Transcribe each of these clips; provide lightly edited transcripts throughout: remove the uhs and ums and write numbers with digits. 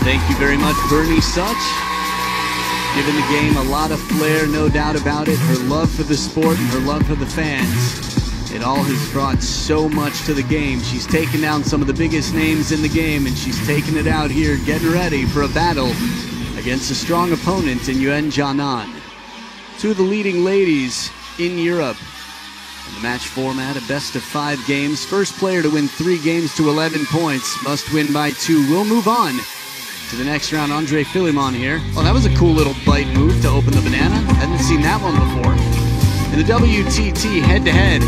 Thank you very much, Bernie Such. Giving the game a lot of flair, no doubt about it. Her love for the sport and her love for the fans. It all has brought so much to the game. She's taken down some of the biggest names in the game, and she's taking it out here, getting ready for a battle against a strong opponent in YUANJIANAN. Two of the leading ladies in Europe. In the match format, a best of 5 games. First player to win 3 games to 11 points must win by 2. We'll move on to the next round. Andre Philemon here. Oh, that was a cool little bite move to open the banana. Hadn't seen that one before. In the WTT head-to-head,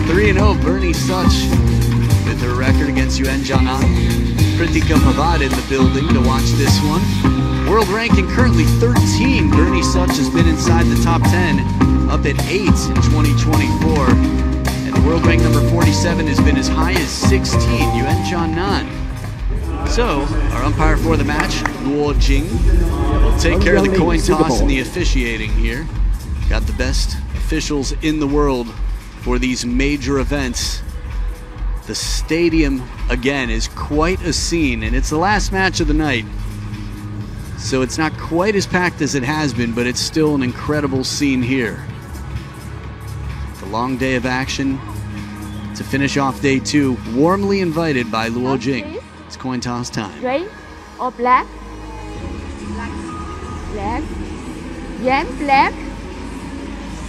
3-0 Bernie Such with her record against YUANJIANAN. Kritika Pavad in the building to watch this one. World ranking currently 13. Bernie Such has been inside the top 10, up at 8 in 2024. And the world rank number 47 has been as high as 16, YUANJIANAN. So, our umpire for the match, Luo-Jing, will take care of the coin toss and the officiating here. Got the best officials in the world for these major events. The stadium, again, is quite a scene, and it's the last match of the night. So it's not quite as packed as it has been, but it's still an incredible scene here. The long day of action to finish off day 2, warmly invited by Luo-Jing. It's coin toss time. Red or black? Black. Yan, black.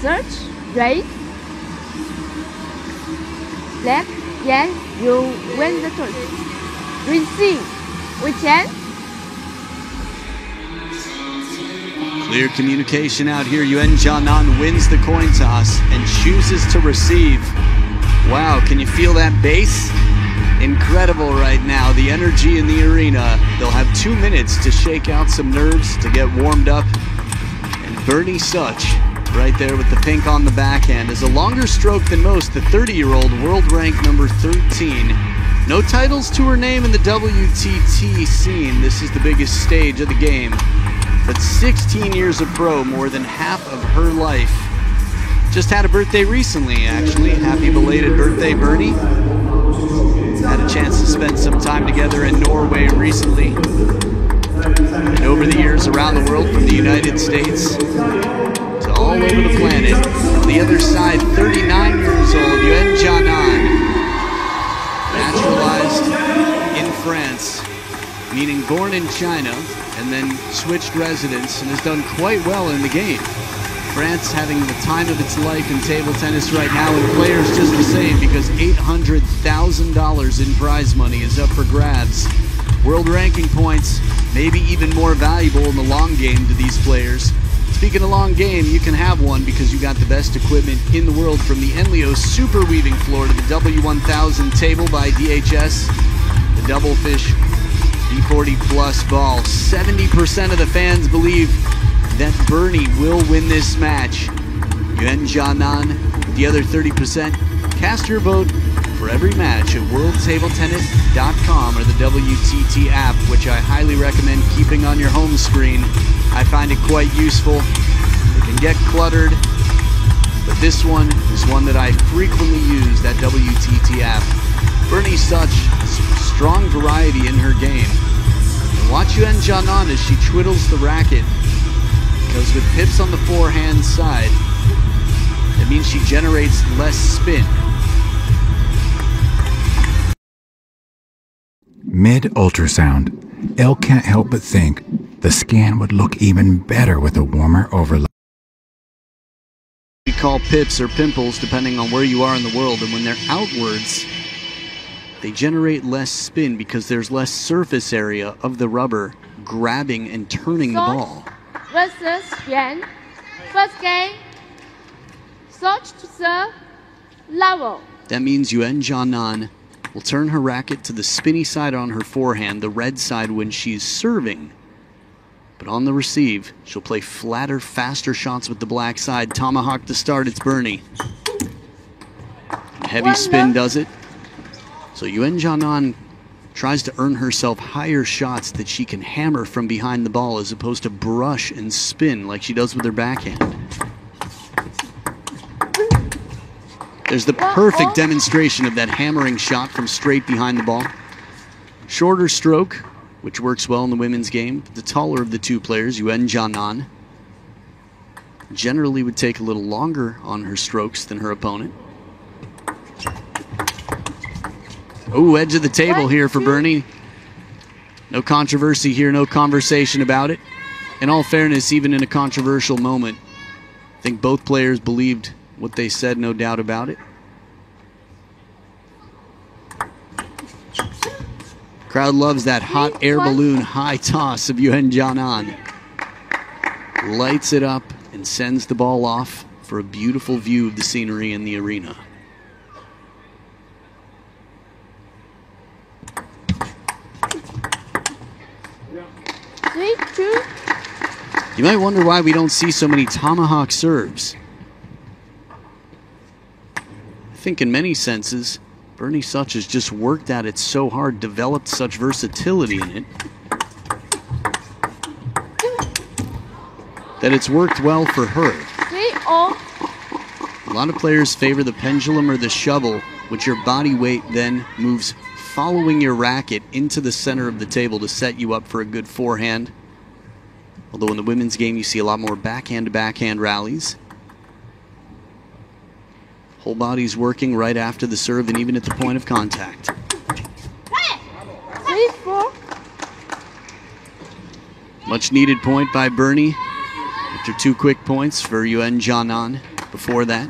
Search, red. Black, yan, you win the toss. Receive, YUANJIANAN. Clear communication out here. YUANJIANAN wins the coin toss and chooses to receive. Wow, can you feel that bass? Incredible right now, the energy in the arena. They'll have 2 minutes to shake out some nerves, to get warmed up. And Bernie Such, right there with the pink on the backhand, is a longer stroke than most, the 30-year-old world rank number 13. No titles to her name in the WTT scene. This is the biggest stage of the game. But 16 years of pro, more than half of her life. Just had a birthday recently, actually. Happy belated birthday, Bernie. Had a chance to spend some time together in Norway recently. And over the years around the world, from the United States to all over the planet. On the other side, 39 years old, YUANJIANAN. Naturalized in France, meaning born in China, and then switched residence and has done quite well in the game. France having the time of its life in table tennis right now, and players just the same, because $800,000 in prize money is up for grabs. World ranking points, maybe even more valuable in the long game to these players. Speaking of long game, you can have one because you got the best equipment in the world, from the Enlio Super Weaving Floor to the W1000 table by DHS, the Double Fish B40 Plus ball. 70% of the fans believe that Bernie will win this match. YUANJIANAN, the other 30%. Cast your vote for every match at worldtabletennis.com or the WTT app, which I highly recommend keeping on your home screen. I find it quite useful. It can get cluttered, but this one is one that I frequently use, that WTT app. Bernie Such, strong variety in her game. And watch YUANJIANAN as she twiddles the racket, because with pips on the forehand side, it means she generates less spin. Mid-ultrasound, Elle can't help but think the scan would look even better with a warmer overlay. We call pips or pimples depending on where you are in the world, and when they're outwards, they generate less spin because there's less surface area of the rubber grabbing and turning the ball. Versus Yuan. First game, Soch to serve, level. That means YUANJIANAN will turn her racket to the spinny side on her forehand, the red side when she's serving. But on the receive, she'll play flatter, faster shots with the black side. Tomahawk to start, it's Bernie. Heavy spin does it. So YUANJIANAN tries to earn herself higher shots that she can hammer from behind the ball, as opposed to brush and spin like she does with her backhand. There's the perfect demonstration of that hammering shot from straight behind the ball. Shorter stroke, which works well in the women's game. The taller of the two players, YUANJIANAN, generally would take a little longer on her strokes than her opponent. Oh, edge of the table here for Bernie. No controversy here, no conversation about it. In all fairness, even in a controversial moment, I think both players believed what they said, no doubt about it. Crowd loves that hot air balloon high toss of YUANJIANAN. Lights it up and sends the ball off for a beautiful view of the scenery in the arena. You might wonder why we don't see so many tomahawk serves. I think in many senses, Bernie SZOCS has just worked at it so hard, developed such versatility in it, that it's worked well for her. A lot of players favor the pendulum or the shovel, which your body weight then moves following your racket into the center of the table to set you up for a good forehand. Although in the women's game you see a lot more backhand-to-backhand rallies. Whole body's working right after the serve and even at the point of contact. Much needed point by Bernie after 2 quick points for YUANJIANAN before that.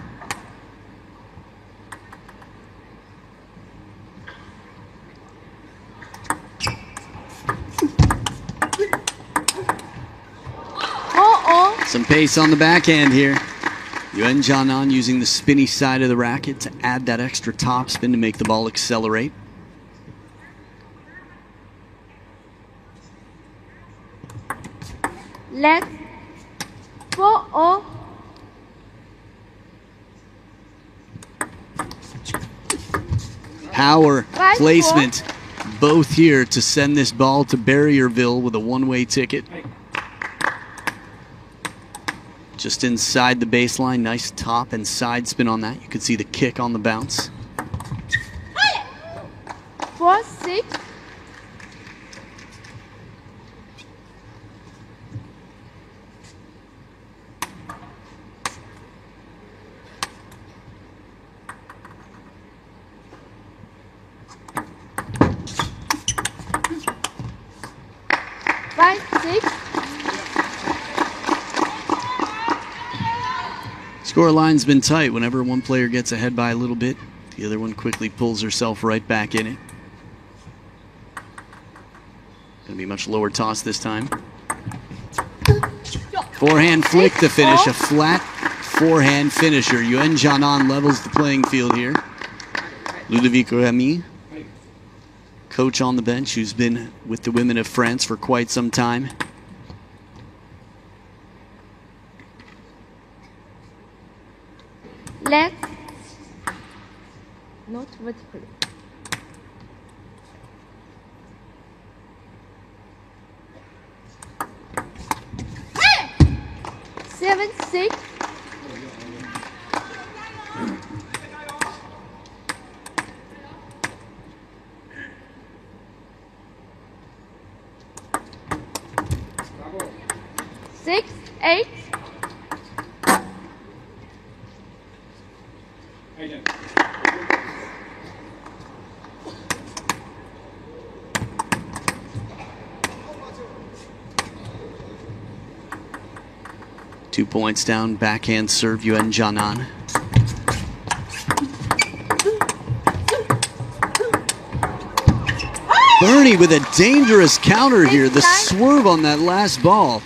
Some pace on the backhand here. YUANJIANAN using the spinny side of the racket to add that extra top spin to make the ball accelerate. Let's 4-0. Power, placement, both here to send this ball to Barrierville with a one-way ticket. Just inside the baseline, nice top and side spin on that. You can see the kick on the bounce. 4-6. Scoreline's been tight. Whenever one player gets ahead by a little bit, the other one quickly pulls herself right back in it. Gonna be much lower toss this time. Forehand flick to finish, a flat forehand finisher. YUANJIANAN levels the playing field here. Ludovic Remy, coach on the bench who's been with the women of France for quite some time. Let's not vertically. 7-6. Six, 8. Two points down, backhand serve, YUANJIANAN. Bernie with a dangerous counter here. The swerve on that last ball.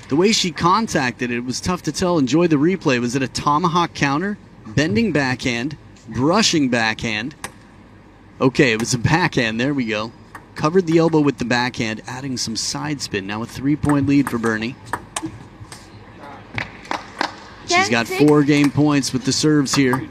The way she contacted it was tough to tell. Enjoy the replay. Was it a tomahawk counter? Bending backhand, brushing backhand. Okay, it was a backhand. There we go. Covered the elbow with the backhand, adding some side spin. Now a 3-point lead for Bernie. She's got 4 game points with the serves here.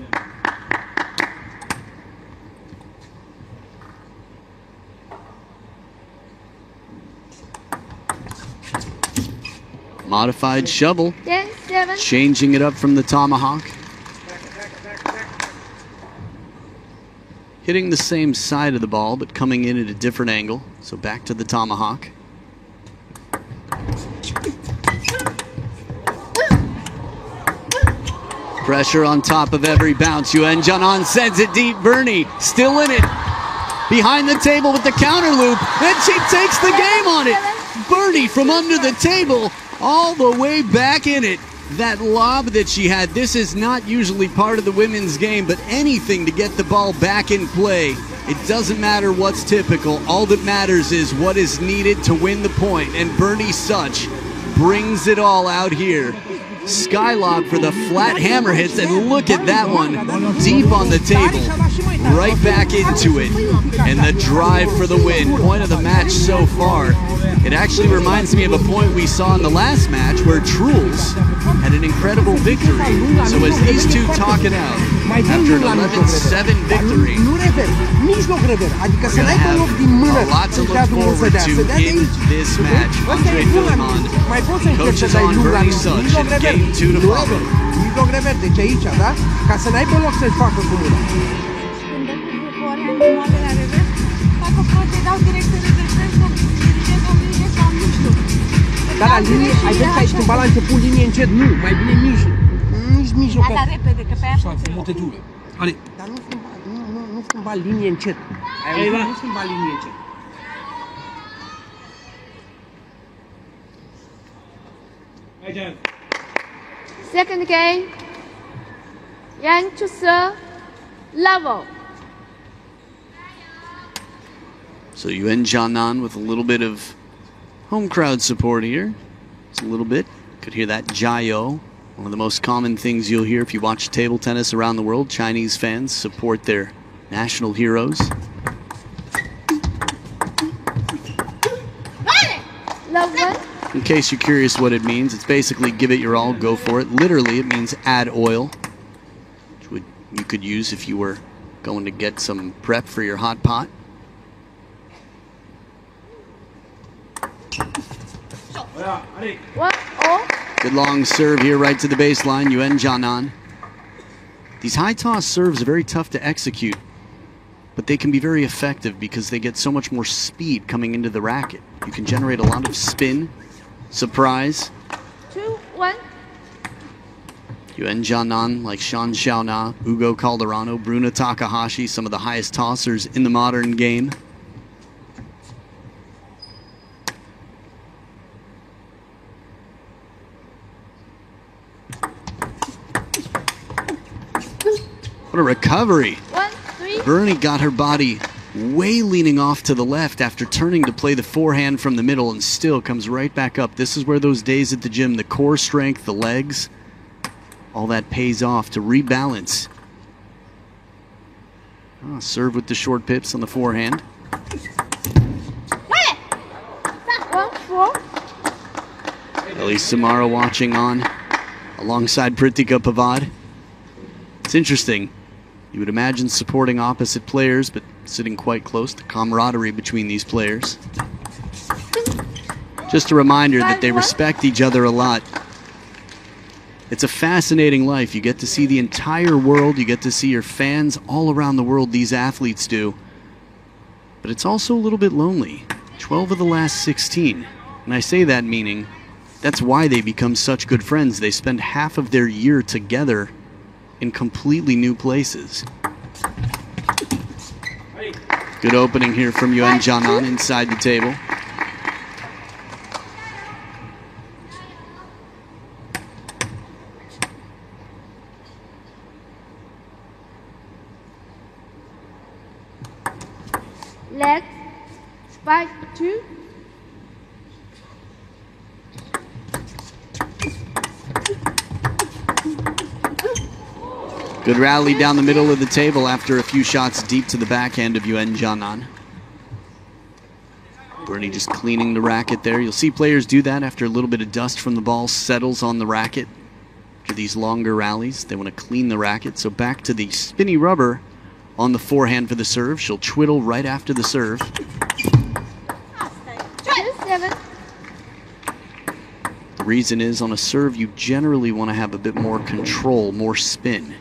Modified shovel. 10-7. Changing it up from the tomahawk. Hitting the same side of the ball, but coming in at a different angle. So back to the tomahawk. Pressure on top of every bounce. YUANJIANAN sends it deep. Bernie still in it. Behind the table with the counter loop. And she takes the game on it. Bernie from under the table all the way back in it. That lob that she had, this is not usually part of the women's game, but anything to get the ball back in play. It doesn't matter what's typical. All that matters is what is needed to win the point. And Bernie Such brings it all out here. Skylock for the flat hammer hits, and look at that one, deep on the table, right back into it, and the drive for the win. Point of the match so far. It actually reminds me of a point we saw in the last match where Truls had an incredible victory. So as these two talk it out, after an 11-7 victory, we're going to have a lot to look forward to in this match. Andre Philemon coaches on Bernie Such in game 2 to follow. Mijloc reverde ce aici, da? Ca să n-aibă loc să-și facă cu mâna. Dar la linie, ai văzut că ai schimbat la început linie încet? Nu, mai bine mijloc. Nici mijloc. Da, repede, că pe aia foarte multe dure. Dar nu schimba linie încet. Ai auzit? Nu schimba linie încet. Second game. Yan to serve. Level. So YUANJIANAN with a little bit of home crowd support here. It's a little bit. Could hear that Jayo. One of the most common things you'll hear if you watch table tennis around the world. Chinese fans support their national heroes. Level. In case you're curious what it means, it's basically give it your all, go for it. Literally, it means add oil, which you could use if you were going to get some prep for your hot pot. Good long serve here right to the baseline, YUANJIANAN. These high toss serves are very tough to execute, but they can be very effective because they get so much more speed coming into the racket. You can generate a lot of spin, surprise. 2-1. YUANJIANAN, like Sean Xiaona, Ugo Calderano, Bruna Takahashi, some of the highest tossers in the modern game. What a recovery. 1-3. Bernie got her body way leaning off to the left after turning to play the forehand from the middle and still comes right back up. This is where those days at the gym, the core strength, the legs, all that pays off to rebalance. Oh, serve with the short pips on the forehand. 1-4. Ellie Samara watching on alongside Pritika Pavad. It's interesting. You would imagine supporting opposite players, but sitting quite close, the camaraderie between these players. Just a reminder that they respect each other a lot. It's a fascinating life. You get to see the entire world. You get to see your fans all around the world, these athletes do. But it's also a little bit lonely. 12 of the last 16. And I say that meaning that's why they become such good friends. They spend half of their year together in completely new places. Good opening here from YUANJIANAN inside the table. Leg. Spike 2. Good rally down the middle of the table after a few shots deep to the backhand of YUANJIANAN. Bernie just cleaning the racket there. You'll see players do that after a little bit of dust from the ball settles on the racket. After these longer rallies, they want to clean the racket. So back to the spinny rubber on the forehand for the serve. She'll twiddle right after the serve. 2-7. The reason is on a serve, you generally want to have a bit more control, more spin.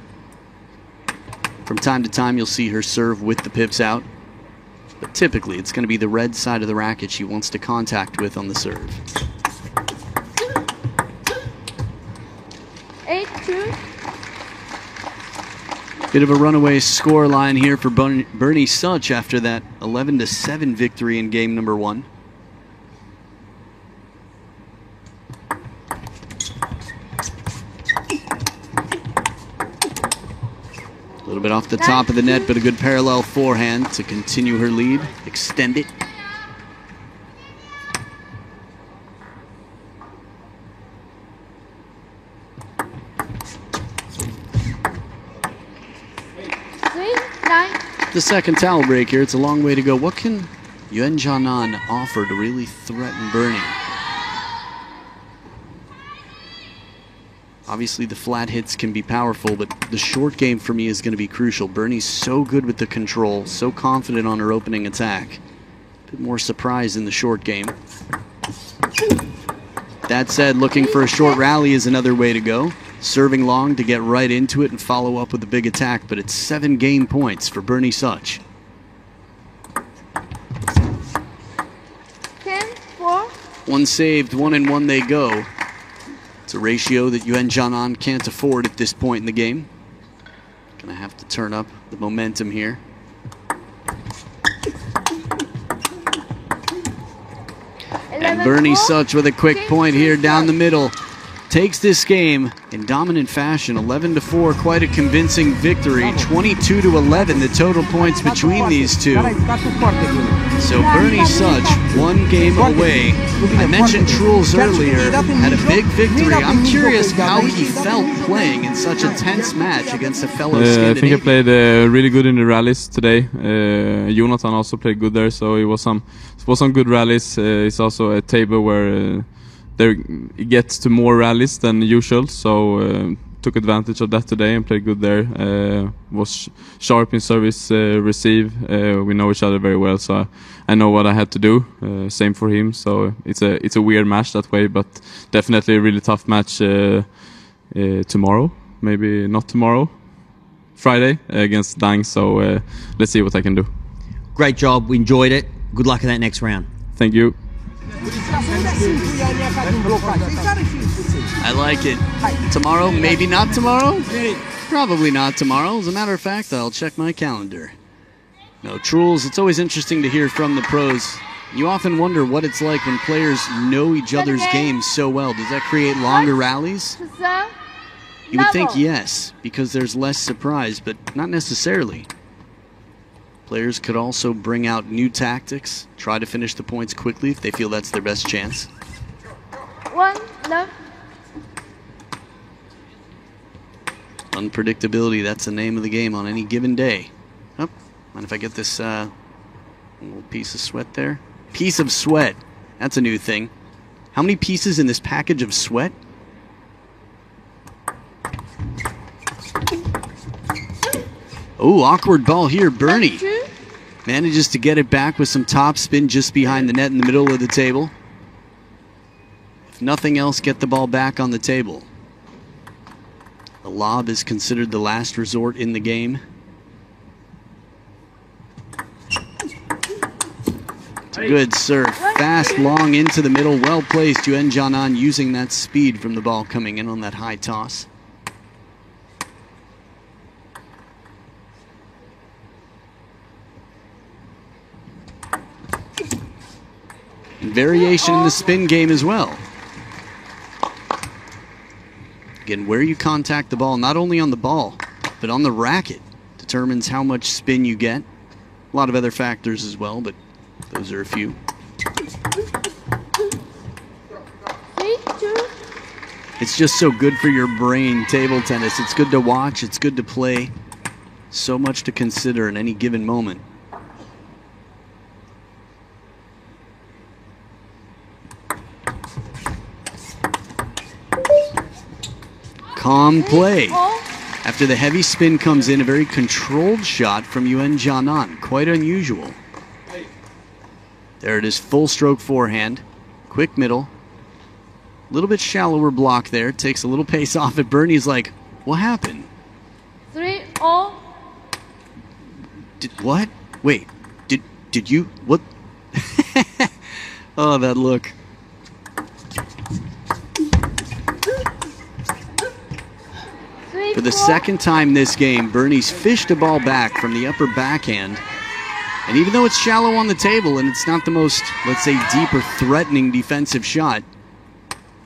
From time to time, you'll see her serve with the pips out. But typically, it's going to be the red side of the racket she wants to contact with on the serve. 8-2. Bit of a runaway score line here for Bernie Such after that 11-7 victory in game number 1. A little bit off the top of the net, but a good parallel forehand to continue her lead, extend it. The second towel break here. It's a long way to go. What can YUANJIANAN offer to really threaten Bernie? Obviously, the flat hits can be powerful, but the short game for me is going to be crucial. Bernie's so good with the control, so confident on her opening attack. A bit more surprise in the short game. That said, looking for a short rally is another way to go. Serving long to get right into it and follow up with a big attack, but it's 7 game points for Bernie Such. 10-4. One saved, 1-1 they go. It's a ratio that YUANJIANAN can't afford at this point in the game. Gonna have to turn up the momentum here. And Bernie Such with a quick point here down the middle. Takes this game in dominant fashion, 11-4, quite a convincing victory. 22-11, the total points between these two. So Bernie Such, 1 game away. I mentioned Truls earlier, had a big victory. I'm curious how he felt playing in such a tense match against a fellow Scandinavian. I think I played really good in the rallies today. Jonathan also played good there, so it was some good rallies. It's also a table where it gets to more rallies than usual, so took advantage of that today and played good there. Was sharp in service receive. We know each other very well, so I know what I had to do. Same for him, so it's a weird match that way, but definitely a really tough match tomorrow. Maybe not tomorrow, Friday against Dang. So let's see what I can do. Great job. We enjoyed it. Good luck in that next round. Thank you. I like it. Tomorrow, maybe not tomorrow? Probably not tomorrow. As a matter of fact, I'll check my calendar. No, Truls, it's always interesting to hear from the pros. You often wonder what it's like when players know each other's games so well. Does that create longer rallies? You would think yes, because there's less surprise, but not necessarily. Players could also bring out new tactics, try to finish the points quickly if they feel that's their best chance. 1 love. Unpredictability, that's the name of the game on any given day. Oh, mind if I get this little piece of sweat there? Piece of sweat. That's a new thing. How many pieces in this package of sweat? Oh, awkward ball here. Bernie manages to get it back with some top spin just behind the net in the middle of the table. If nothing else, get the ball back on the table. The lob is considered the last resort in the game. It's a good serve. Fast, long into the middle. Well placed. YUANJIANAN using that speed from the ball coming in on that high toss. Variation in the spin game as well. Again, where you contact the ball, not only on the ball, but on the racket, determines how much spin you get. A lot of other factors as well, but those are a few. 3-2. It's just so good for your brain, table tennis. It's good to watch, it's good to play. So much to consider in any given moment. Calm play. After the heavy spin comes in, a very controlled shot from YUANJIANAN. Quite unusual. There it is, full stroke forehand. Quick middle. A little bit shallower block there. Takes a little pace off it. Bernie's like, what happened? 3-0. What? Wait, did did you? What? Oh, that look. For the second time this game, Bernie's fished a ball back from the upper backhand. And even though it's shallow on the table and it's not the most, let's say, deep or threatening defensive shot,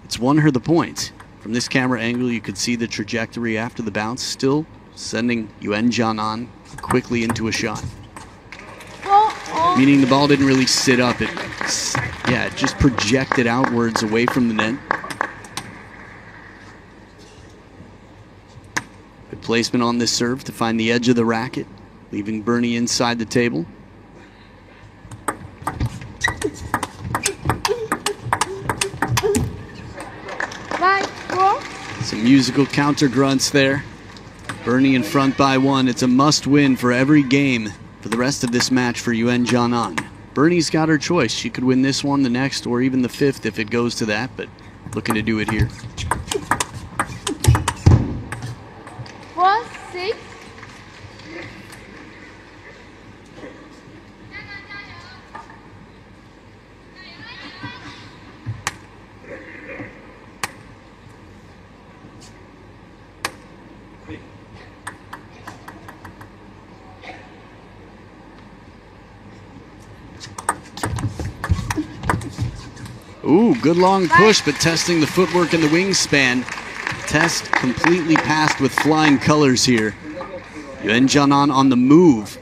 it's won her the point. From this camera angle, you could see the trajectory after the bounce, still sending YUANJIANAN quickly into a shot. Meaning the ball didn't really sit up. It just projected outwards away from the net. Good placement on this serve to find the edge of the racket, leaving Bernie inside the table. Some musical counter grunts there. Bernie in front by 1. It's a must-win for every game for the rest of this match for YUANJIANAN. Bernie's got her choice. She could win this one, the next, or even the 5th if it goes to that, but looking to do it here. 4, 6. Ooh, good long push, but testing the footwork and the wingspan. Test completely passed with flying colors here. YUANJIANAN on the move.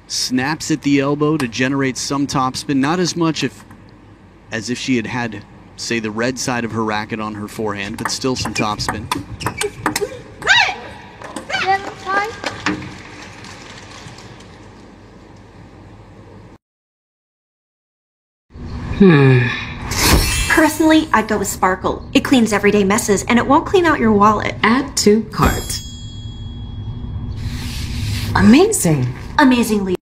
Snaps at the elbow to generate some topspin. Not as much as if she had, say, the red side of her racket on her forehand, but still some topspin. 7, 5. Personally, I'd go with Sparkle. It cleans everyday messes, and it won't clean out your wallet. Add to cart. Amazing. Amazingly.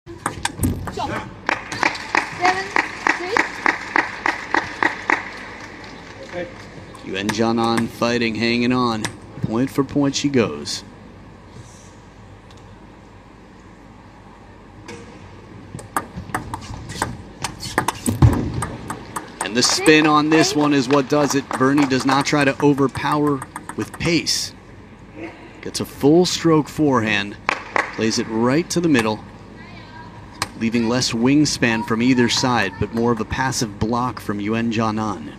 7, 6. YUANJIANAN fighting, hanging on. Point for point she goes. And the spin on this one is what does it. Bernie does not try to overpower with pace. Gets a full stroke forehand, plays it right to the middle, leaving less wingspan from either side, but more of a passive block from YUANJIANAN.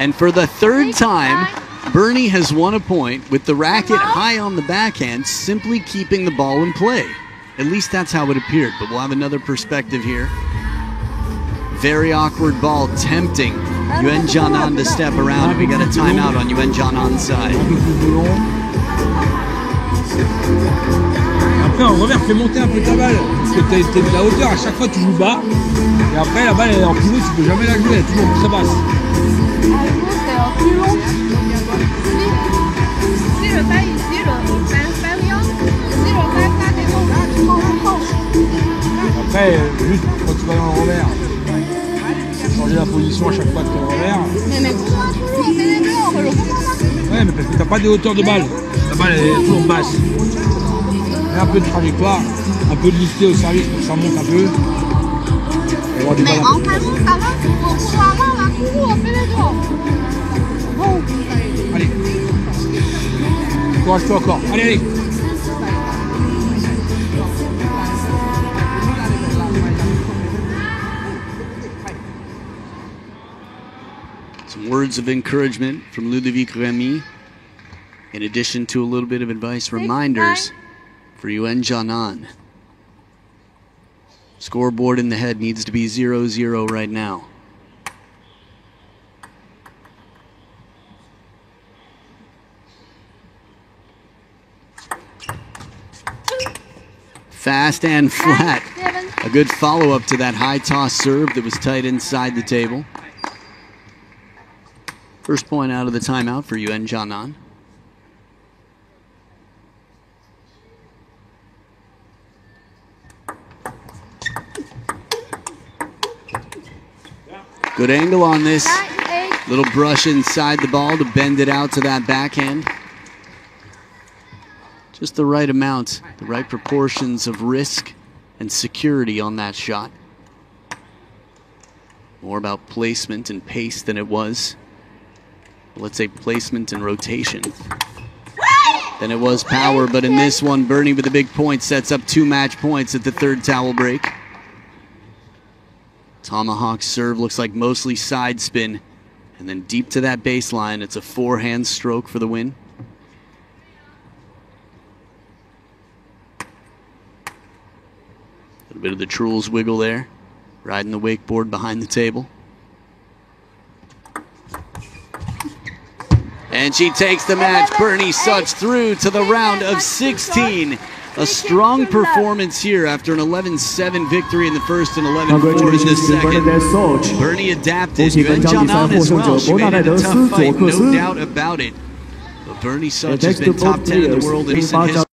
And for the third time, Bernie has won a point with the racket high on the backhand, simply keeping the ball in play. At least that's how it appeared, but we'll have another perspective here. Very awkward ball, tempting YUANJIANAN to step around. We got a timeout on YUANJIANAN's side. Après, en revers, fais monter un peu ta balle. Parce que t'as de la hauteur, à chaque fois tu joues bas. Et après, la balle elle est en pivot, tu peux jamais la jouer, elle est toujours très basse. Après, juste quand tu vas dans le revers, changer la position à chaque fois que tu es au revers. Ouais, mais parce que t'as pas de hauteur de balle. La balle elle est toujours basse. Et un peu de trajectoire, un peu de lifter au service pour que ça monte un peu. Mais entraînement, ça va pour avoir la courroux, on fait les deux. Bon. Allez. Courage-toi encore. Allez, allez. Some words of encouragement from Ludovic Remy, in addition to a little bit of advice, reminders for YUANJIANAN. Scoreboard in the head needs to be 0-0 right now. Fast and flat. A good follow-up to that high toss serve that was tight inside the table. First point out of the timeout for YUANJIANAN. Good angle on this. Little brush inside the ball to bend it out to that backhand. Just the right amount, the right proportions of risk and security on that shot. More about placement and pace than it was, let's say, placement and rotation than it was power. But in this one, Bernie with the big point sets up 2 match points at the 3rd towel break. Tomahawk serve looks like mostly side spin, and then deep to that baseline. It's a 4-hand stroke for the win. A little bit of the Truls wiggle there, riding the wakeboard behind the table. And she takes the match. Bernie Such through to the round of 16. A strong performance here after an 11-7 victory in the first and 11-4 in the second. Bernie adapted. YUANJIANAN as well. She made it a tough fight, no doubt about it. But Bernie Such has been top 10 in the world in recent history.